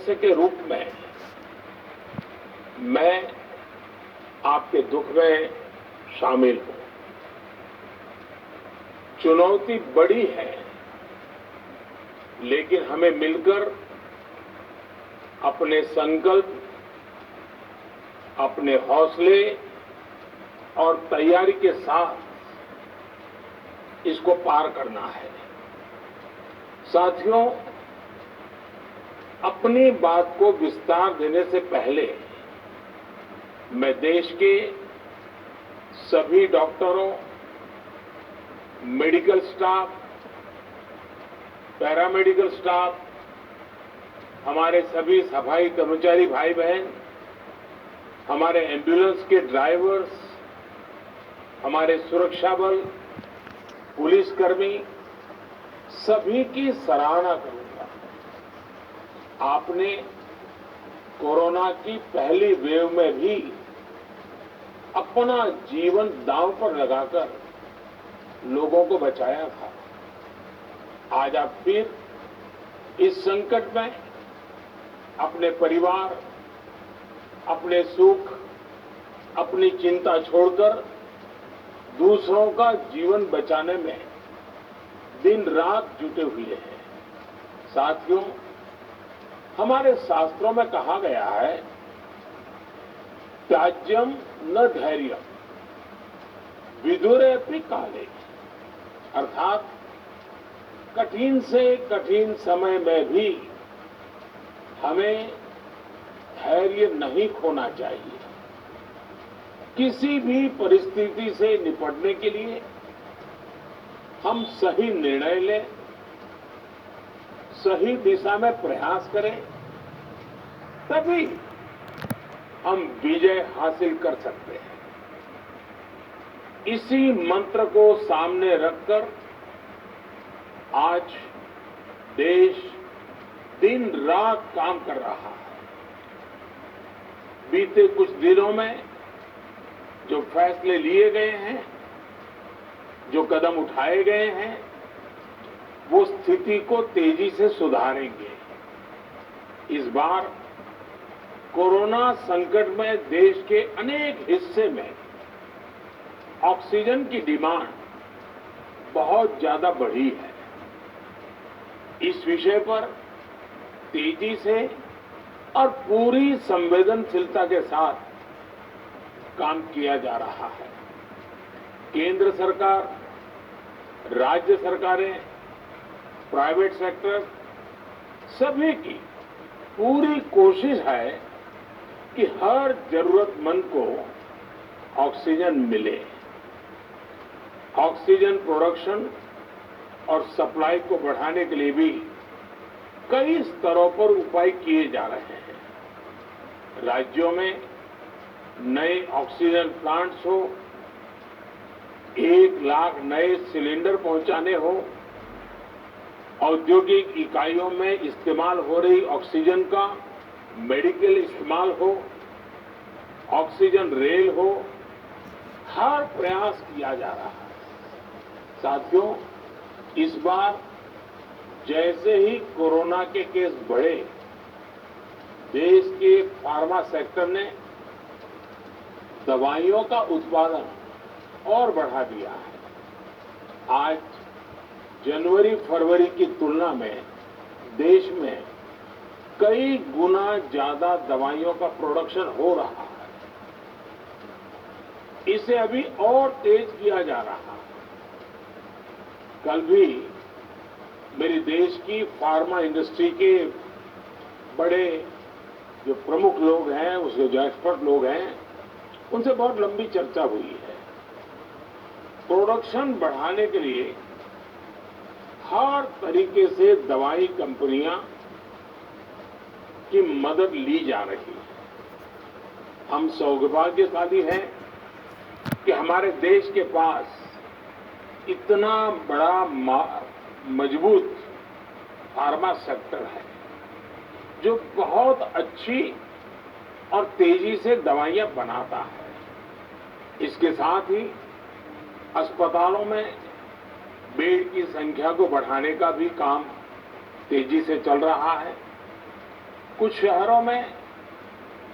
सदस्य के रूप में मैं आपके दुख में शामिल हूं। चुनौती बड़ी है, लेकिन हमें मिलकर अपने संकल्प, अपने हौसले और तैयारी के साथ इसको पार करना है। साथियों, अपनी बात को विस्तार देने से पहले मैं देश के सभी डॉक्टरों, मेडिकल स्टाफ, पैरामेडिकल स्टाफ, हमारे सभी सफाई कर्मचारी भाई बहन, हमारे एम्बुलेंस के ड्राइवर्स, हमारे सुरक्षा बल, पुलिसकर्मी, सभी की सराहना करूंगा। आपने कोरोना की पहली वेव में भी अपना जीवन दांव पर लगाकर लोगों को बचाया था। आज आप फिर इस संकट में अपने परिवार, अपने सुख, अपनी चिंता छोड़कर दूसरों का जीवन बचाने में दिन रात जुटे हुए हैं। साथियों, हमारे शास्त्रों में कहा गया है, त्याज्यम न धैर्यम विदुरेऽपि काले, अर्थात कठिन से कठिन समय में भी हमें धैर्य नहीं खोना चाहिए। किसी भी परिस्थिति से निपटने के लिए हम सही निर्णय लें, सही दिशा में प्रयास करें, तभी हम विजय हासिल कर सकते हैं। इसी मंत्र को सामने रखकर आज देश दिन रात काम कर रहा है। बीते कुछ दिनों में जो फैसले लिए गए हैं, जो कदम उठाए गए हैं, वो स्थिति को तेजी से सुधारेंगे। इस बार कोरोना संकट में देश के अनेक हिस्से में ऑक्सीजन की डिमांड बहुत ज्यादा बढ़ी है। इस विषय पर तेजी से और पूरी संवेदनशीलता के साथ काम किया जा रहा है। केंद्र सरकार, राज्य सरकारें, प्राइवेट सेक्टर, सभी की पूरी कोशिश है कि हर जरूरतमंद को ऑक्सीजन मिले। ऑक्सीजन प्रोडक्शन और सप्लाई को बढ़ाने के लिए भी कई स्तरों पर उपाय किए जा रहे हैं। राज्यों में नए ऑक्सीजन प्लांट्स हो, 1 लाख नए सिलेंडर पहुंचाने हो, औद्योगिक इकाइयों में इस्तेमाल हो रही ऑक्सीजन का मेडिकल इस्तेमाल हो, ऑक्सीजन रेल हो, हर प्रयास किया जा रहा है। साथियों, इस बार जैसे ही कोरोना के केस बढ़े, देश के फार्मा सेक्टर ने दवाइयों का उत्पादन और बढ़ा दिया है। आज जनवरी फरवरी की तुलना में देश में कई गुना ज्यादा दवाइयों का प्रोडक्शन हो रहा है। इसे अभी और तेज किया जा रहा है। कल भी मेरी देश की फार्मा इंडस्ट्री के बड़े जो प्रमुख लोग हैं, उसके जो एक्सपर्ट लोग हैं, उनसे बहुत लंबी चर्चा हुई है। प्रोडक्शन बढ़ाने के लिए हर तरीके से दवाई कंपनियां की मदद ली जा रही है। हम सौभाग्यशाली हैं कि हमारे देश के पास इतना बड़ा मजबूत फार्मा सेक्टर है, जो बहुत अच्छी और तेजी से दवाइयां बनाता है। इसके साथ ही अस्पतालों में बेड की संख्या को बढ़ाने का भी काम तेजी से चल रहा है। कुछ शहरों में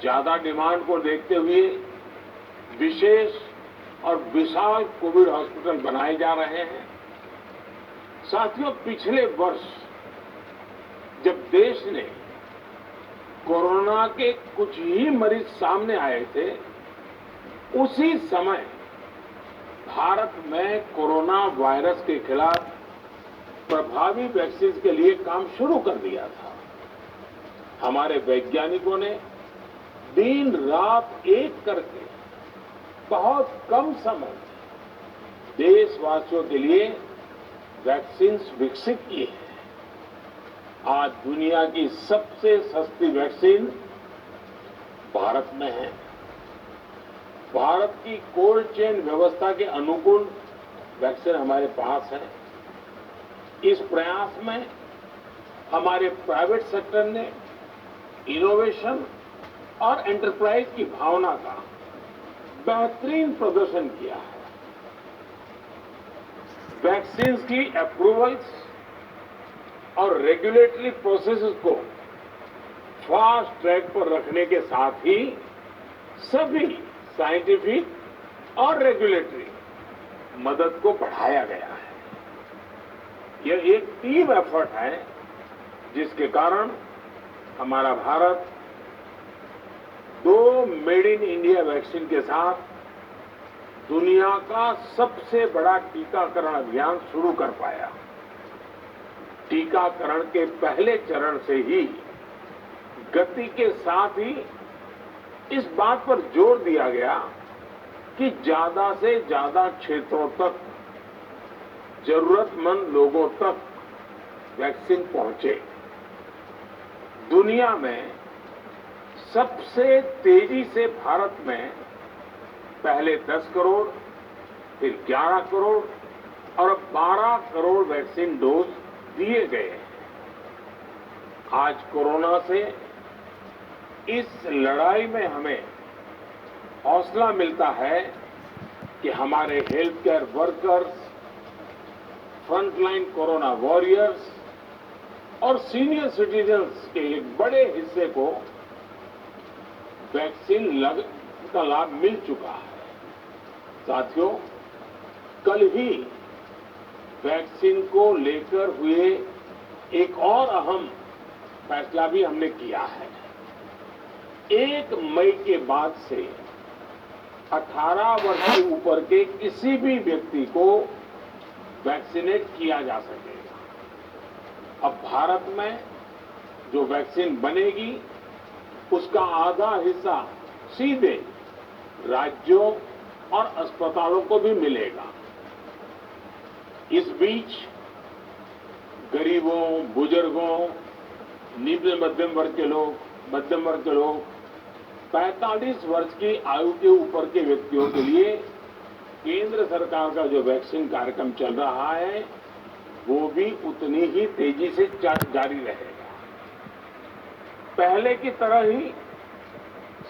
ज्यादा डिमांड को देखते हुए विशेष और विशाल कोविड हॉस्पिटल बनाए जा रहे हैं। साथियों, पिछले वर्ष जब देश ने कोरोना के कुछ ही मरीज सामने आए थे, उसी समय भारत में कोरोना वायरस के खिलाफ प्रभावी वैक्सीन के लिए काम शुरू कर दिया था। हमारे वैज्ञानिकों ने दिन रात एक करके बहुत कम समय में देशवासियों के लिए वैक्सीन विकसित की है। आज दुनिया की सबसे सस्ती वैक्सीन भारत में है। भारत की कोल्ड चेन व्यवस्था के अनुकूल वैक्सीन हमारे पास है। इस प्रयास में हमारे प्राइवेट सेक्टर ने इनोवेशन और एंटरप्राइज की भावना का बेहतरीन प्रदर्शन किया है। वैक्सीन की अप्रूवल्स और रेगुलेटरी प्रोसेसेस को फास्ट ट्रैक पर रखने के साथ ही सभी साइंटिफिक और रेगुलेटरी मदद को बढ़ाया गया है। यह एक टीम एफर्ट है, जिसके कारण हमारा Bharat 2 made in India vaccine के साथ दुनिया का सबसे बड़ा टीकाकरण अभियान शुरू कर पाया। टीकाकरण के पहले चरण से ही गति के साथ ही इस बात पर जोर दिया गया कि ज्यादा से ज्यादा क्षेत्रों तक, जरूरतमंद लोगों तक वैक्सीन पहुंचे। दुनिया में सबसे तेजी से भारत में पहले 10 करोड़, फिर 11 करोड़ और अब 12 करोड़ वैक्सीन डोज दिए गए हैं। आज कोरोना से इस लड़ाई में हमें हौसला मिलता है कि हमारे health care workers, frontline corona warriors और सीनियर सिटीजन्स के एक बड़े हिस्से को वैक्सीन का लाभ मिल चुका है। साथियों, कल ही वैक्सीन को लेकर हुए एक और अहम फैसला भी हमने किया है। 1 मई के बाद से 18 वर्ष के ऊपर के किसी भी व्यक्ति को वैक्सीनेट किया जा सकेगा। अब भारत में जो वैक्सीन बनेगी, उसका आधा हिस्सा सीधे राज्यों और अस्पतालों को भी मिलेगा। इस बीच गरीबों, बुजुर्गों, निम्न मध्यम वर्ग के लोग 45 वर्ष की आयु के ऊपर के व्यक्तियों के लिए केंद्र सरकार का जो वैक्सीन कार्यक्रम चल रहा है, वो भी उतनी ही तेजी से जारी रहेगा। पहले की तरह ही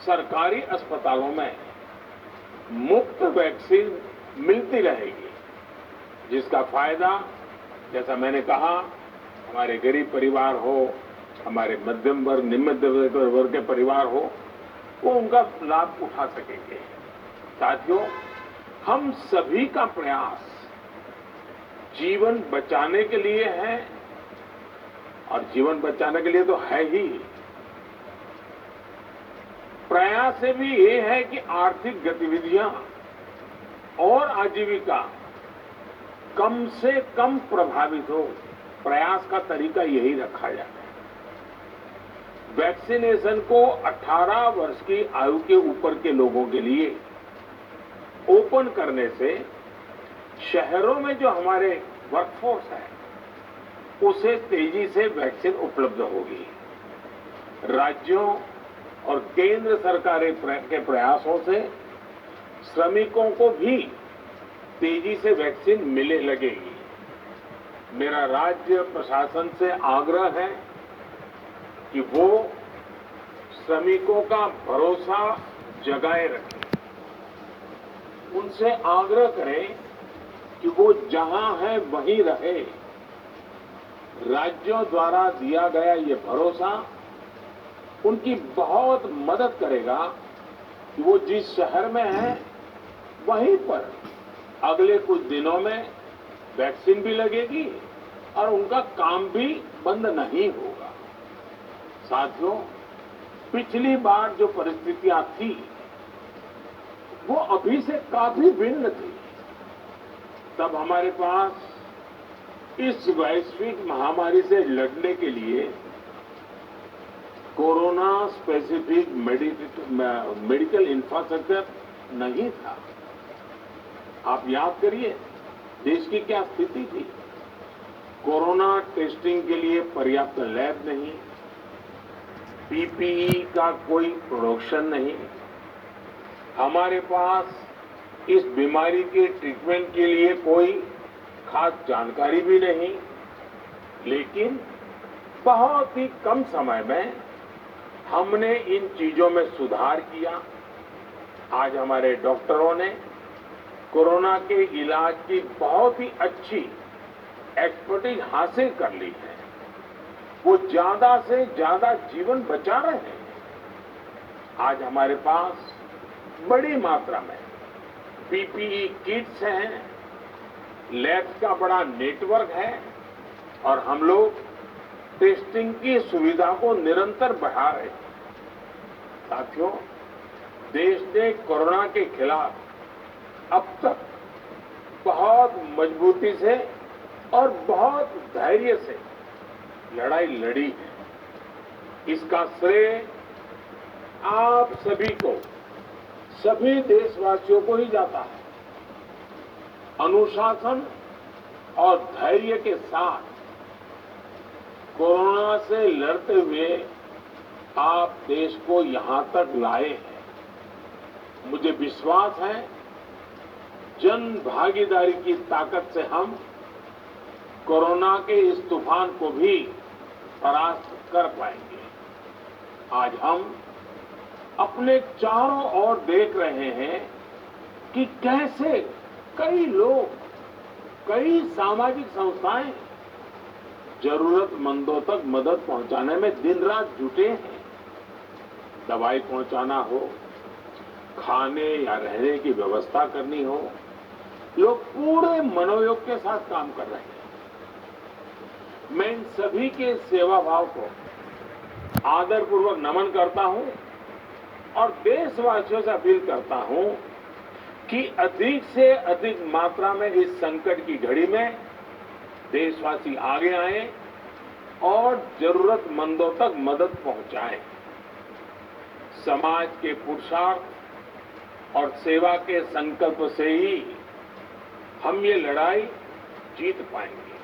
सरकारी अस्पतालों में मुफ्त वैक्सीन मिलती रहेगी, जिसका फायदा, जैसा मैंने कहा, हमारे गरीब परिवार हो, हमारे मध्यम वर्ग, निम्न मध्यम वर्ग के परिवार हो, वो उनका लाभ उठा सकेंगे। साथियों, हम सभी का प्रयास जीवन बचाने के लिए है, और जीवन बचाने के लिए तो है ही। प्रयास से भी ये है कि आर्थिक गतिविधियां और आजीविका कम से कम प्रभावित हो। प्रयास का तरीका यही रखा जाए। वैक्सीनेशन को 18 वर्ष की आयु के ऊपर के लोगों के लिए ओपन करने से शहरों में जो हमारे वर्कफोर्स है, उसे तेजी से वैक्सीन उपलब्ध होगी। राज्यों और केंद्र सरकार के प्रयासों से श्रमिकों को भी तेजी से वैक्सीन मिलने लगेगी। मेरा राज्य प्रशासन से आग्रह है कि वो श्रमिकों का भरोसा जगाए रखें। उनसे आग्रह करें कि वो जहां है वहीं रहे। राज्यों द्वारा दिया गया ये भरोसा उनकी बहुत मदद करेगा कि वो जिस शहर में हैं वहीं पर अगले कुछ दिनों में वैक्सीन भी लगेगी और उनका काम भी बंद नहीं होगा। साथियों, पिछली बार जो परिस्थितियां थी वो अभी से काफी भिन्न थी। तब हमारे पास इस वैश्विक महामारी से लड़ने के लिए कोरोना स्पेसिफिक मेडिकल इंफ्रास्ट्रक्चर नहीं था। आप याद करिए देश की क्या स्थिति थी। कोरोना टेस्टिंग के लिए पर्याप्त लैब नहीं, पीपीई का कोई प्रोडक्शन नहीं, हमारे पास इस बीमारी के ट्रीटमेंट के लिए कोई खास जानकारी भी नहीं। लेकिन बहुत ही कम समय में हमने इन चीजों में सुधार किया। आज हमारे डॉक्टरों ने कोरोना के इलाज की बहुत ही अच्छी एक्सपर्टीज हासिल कर ली है। वो ज्यादा से ज्यादा जीवन बचा रहे हैं। आज हमारे पास बड़ी मात्रा में पीपीई किट्स हैं, लैब्स का बड़ा नेटवर्क है और हम लोग टेस्टिंग की सुविधा को निरंतर बढ़ा रहे हैं। साथियों, देश ने कोरोना के खिलाफ अब तक बहुत मजबूती से और बहुत धैर्य से लड़ाई लड़ी है। इसका श्रेय आप सभी को, सभी देशवासियों को ही जाता है। अनुशासन और धैर्य के साथ कोरोना से लड़ते हुए आप देश को यहां तक लाए हैं। मुझे विश्वास है जन भागीदारी की ताकत से हम कोरोना के इस तूफान को भी परास्त कर पाएंगे। आज हम अपने चारों ओर देख रहे हैं कि कैसे कई लोग, कई सामाजिक संस्थाएं जरूरतमंदों तक मदद पहुंचाने में दिन रात जुटे हैं। दवाई पहुंचाना हो, खाने या रहने की व्यवस्था करनी हो, लोग पूरे मनोयोग के साथ काम कर रहे हैं। मैं इन सभी के सेवा भाव को आदरपूर्वक नमन करता हूं और देशवासियों से अपील करता हूं कि अधिक से अधिक मात्रा में इस संकट की घड़ी में देशवासी आगे आए और जरूरतमंदों तक मदद पहुंचाएं। समाज के पुरुषार्थ और सेवा के संकल्प से ही हम ये लड़ाई जीत पाएंगे।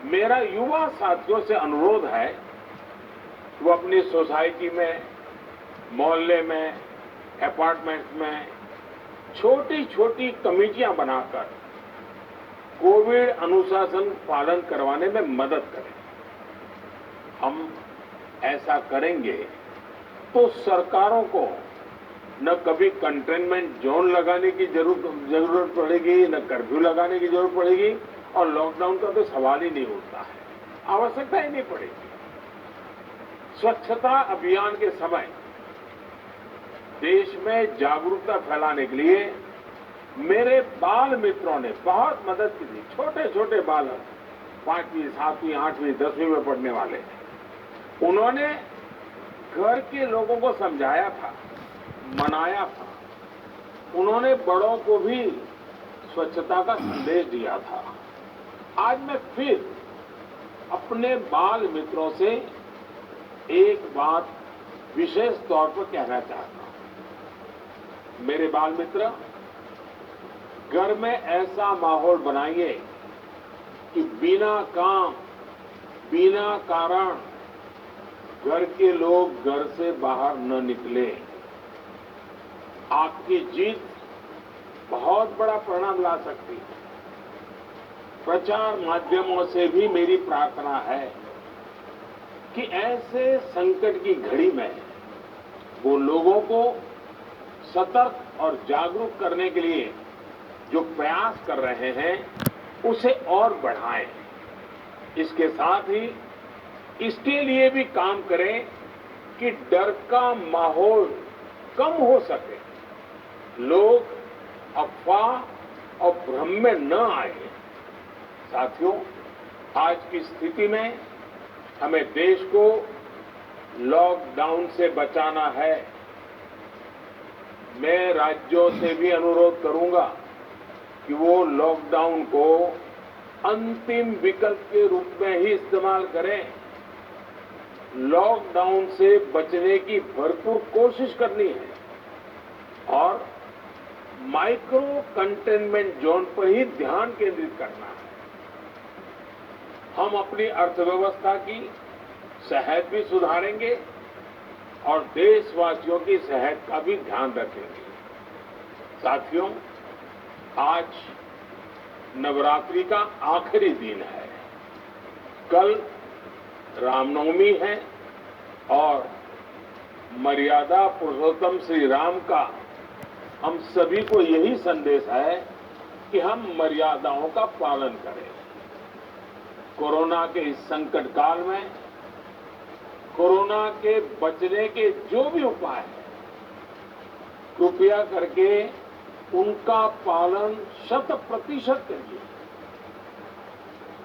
मेरा युवा साथियों से अनुरोध है वो अपनी सोसाइटी में, मोहल्ले में, अपार्टमेंट्स में छोटी छोटी कमेटियां बनाकर कोविड अनुशासन पालन करवाने में मदद करें। हम ऐसा करेंगे तो सरकारों को न कभी कंटेनमेंट जोन लगाने की जरूरत पड़ेगी, न कर्फ्यू लगाने की जरूरत पड़ेगी और लॉकडाउन का तो सवाल ही नहीं उठता है, आवश्यकता ही नहीं पड़ेगी। स्वच्छता अभियान के समय देश में जागरूकता फैलाने के लिए मेरे बाल मित्रों ने बहुत मदद की थी। छोटे छोटे बालक, 5वीं, 7वीं, 8वीं, 10वीं में पढ़ने वाले, उन्होंने घर के लोगों को समझाया था, मनाया था। उन्होंने बड़ों को भी स्वच्छता का संदेश दिया था। आज मैं फिर अपने बाल मित्रों से एक बात विशेष तौर पर कहना चाहता हूं। मेरे बाल मित्र, घर में ऐसा माहौल बनाइए कि बिना काम, बिना कारण घर के लोग घर से बाहर न निकले। आपकी जीत बहुत बड़ा परिणाम ला सकती है। प्रचार माध्यमों से भी मेरी प्रार्थना है कि ऐसे संकट की घड़ी में वो लोगों को सतर्क और जागरूक करने के लिए जो प्रयास कर रहे हैं उसे और बढ़ाएं। इसके साथ ही इसके लिए भी काम करें कि डर का माहौल कम हो सके, लोग अफवाह और भ्रम में न आए। साथियों, आज की स्थिति में हमें देश को लॉकडाउन से बचाना है। मैं राज्यों से भी अनुरोध करूंगा कि वो लॉकडाउन को अंतिम विकल्प के रूप में ही इस्तेमाल करें। लॉकडाउन से बचने की भरपूर कोशिश करनी है और माइक्रो कंटेनमेंट जोन पर ही ध्यान केंद्रित करना है। हम अपनी अर्थव्यवस्था की सेहत भी सुधारेंगे और देशवासियों की सेहत का भी ध्यान रखेंगे। साथियों, आज नवरात्रि का आखिरी दिन है। कल रामनवमी है और मर्यादा पुरुषोत्तम श्री राम का हम सभी को यही संदेश है कि हम मर्यादाओं का पालन करें। कोरोना के इस संकट काल में कोरोना के बचने के जो भी उपाय हैं, कृपया करके उनका पालन 100% करिए।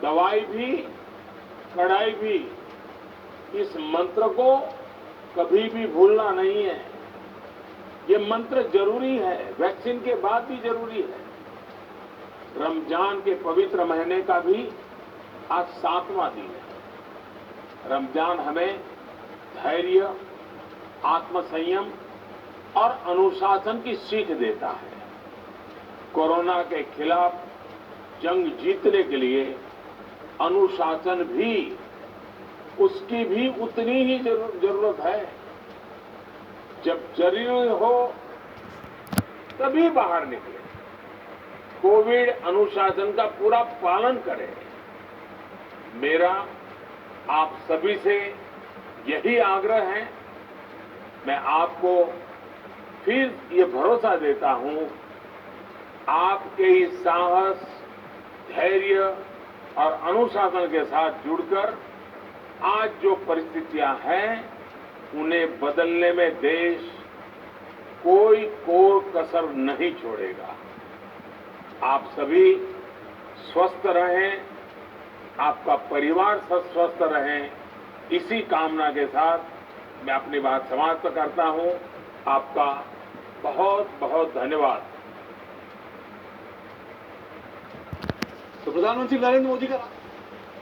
दवाई भी, कड़ाई भी, इस मंत्र को कभी भी भूलना नहीं है। ये मंत्र जरूरी है, वैक्सीन के बाद भी जरूरी है। रमजान के पवित्र महीने का भी आज 7वां दिन है। रमजान हमें धैर्य, आत्मसंयम और अनुशासन की सीख देता है। कोरोना के खिलाफ जंग जीतने के लिए अनुशासन भी, उसकी भी उतनी ही जरूरत है। जब जरूरी हो तभी बाहर निकले। कोविड अनुशासन का पूरा पालन करें। मेरा आप सभी से यही आग्रह है। मैं आपको फिर ये भरोसा देता हूं, आपके इस साहस, धैर्य और अनुशासन के साथ जुड़कर आज जो परिस्थितियां हैं, उन्हें बदलने में देश कोई कसर नहीं छोड़ेगा। आप सभी स्वस्थ रहें, आपका परिवार स्वस्थ रहे, इसी कामना के साथ मैं अपनी बात समाप्त करता हूं। आपका बहुत बहुत धन्यवाद। तो प्रधानमंत्री नरेंद्र मोदी का